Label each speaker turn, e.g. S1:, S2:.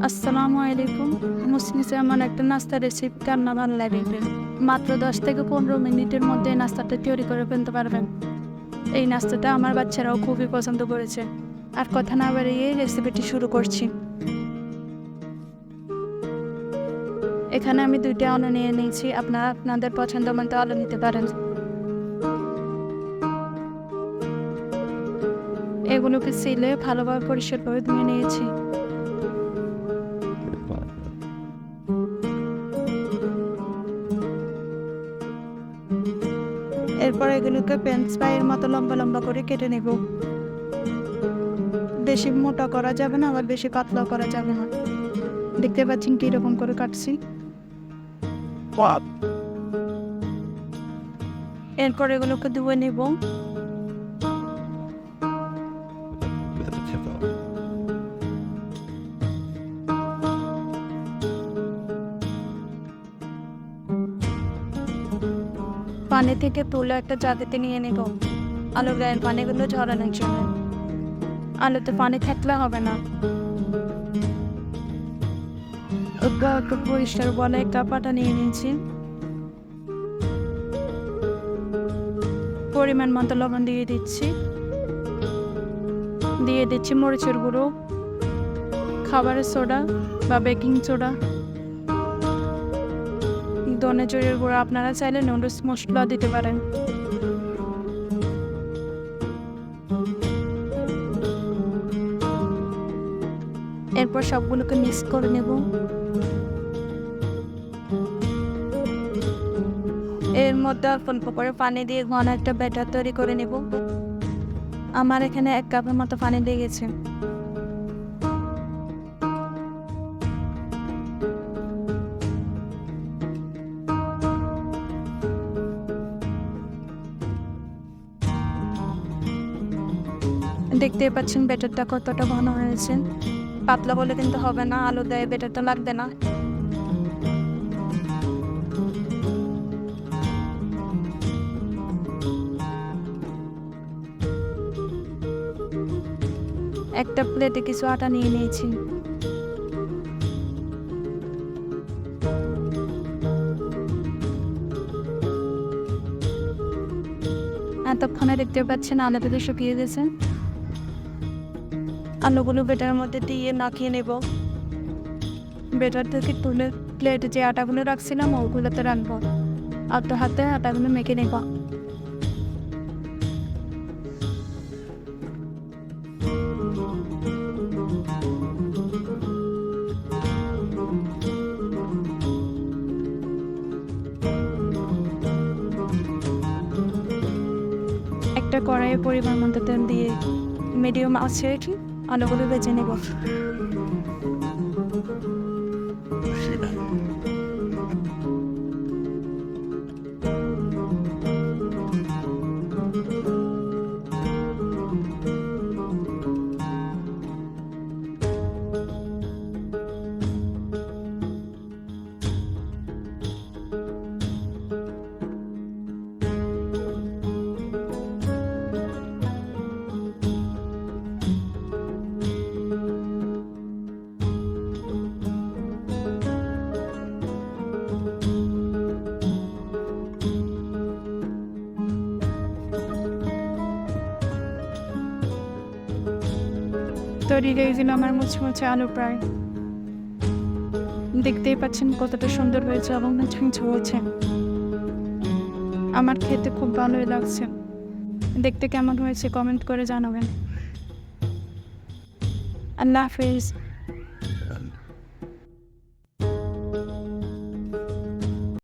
S1: আসসালামু আলাইকুম। মুসলিমে এমন একটা নাস্তার রেসিপি কার না ভালো লাগবে। মাত্র 10 থেকে 15 মিনিটের মধ্যে নাস্তাটা তৈরি করে ফেলতে পারবেন। এই নাস্তাটা আমার বাচ্চারাও খুবই পছন্দ করেছে। আর কথা না বাড়িয়ে রেসিপিটি শুরু করছি। এখানে আমি 2টা আলু নিয়ে নিয়েছি। আপনারা আপনাদের পছন্দ মতো আলু নিতে পারেন। এগুলোকে সিলে ভালোভাবে পরিষ্কার করে ধুয়ে নিয়েছি। এরপর এগুলোকে ফ্রেঞ্চ ফ্রাইয়ের মতো লম্বা লম্বা করে কেটে নেব। বেশি মোটা করা যাবে না, আবার বেশি পাতলাও করা যাবে না। দেখতে পাচ্ছেন কিরকম করে কাটছি। এরপর এগুলোকে ধুয়ে নেব। পানি থেকে তুলে একটা জায়গাতে নিয়ে নেব। আলুর গায়ের পানিগুলো ঝরানোর জন্য। আলুতে পানি থাকলে হবে না। একটু পরিষ্কার বলে একটা পাটা নিয়ে নিয়েছি। পরিমাণ মতো লবণ দিয়ে দিচ্ছি। দিয়ে দিচ্ছি মরিচের গুঁড়ো, খাবারের সোডা বা বেকিং সোডা, ধনে জিরের গুঁড়ো। আপনারা চাইলে নুডলস মশলা দিতে পারেন। এরপর সবগুলোকে মিক্স করে নেব। এর মধ্যে অল্প করে পানি দিয়ে ঘন একটা ব্যাটার তৈরি করে নেব। আমার এখানে 1 কাপের মতো পানি লেগেছে। দেখতেই পাচ্ছেন ব্যাটারটা কতটা ঘন হয়েছে। পাতলা বলে কিন্তু হবে না, আলু দেয় ব্যাটারটা লাগবে না। একটা প্লেটে কিছু আটা নিয়ে নিয়েছি। এতক্ষণে দেখতে পাচ্ছেন আলুগুলো শুকিয়ে গেছে। আলুগুলো ব্যাটারের মধ্যে দিয়ে মাখিয়ে নেব। ব্যাটার থেকে তুলে প্লেটে যে আটাগুলো রাখছিলাম ওগুলোতে রাখবো। আলতো হাতে আটাগুলো মেখে নেব। একটা কড়াইয়ে পরিমাণ মতো তেল দিয়ে মিডিয়াম আঁচে রেখে আলুগুলো ভেজে নেব। তৈরি হয়ে গেল আমার মুচমুচে আলু ফ্রাই। দেখতেই পাচ্ছেন কতটা সুন্দর হয়েছে এবং ঝরঝরে। আমার খেতে খুব ভালোই লাগছে। দেখতে কেমন হয়েছে কমেন্ট করে জানাবেন। আল্লাহ হাফেজ।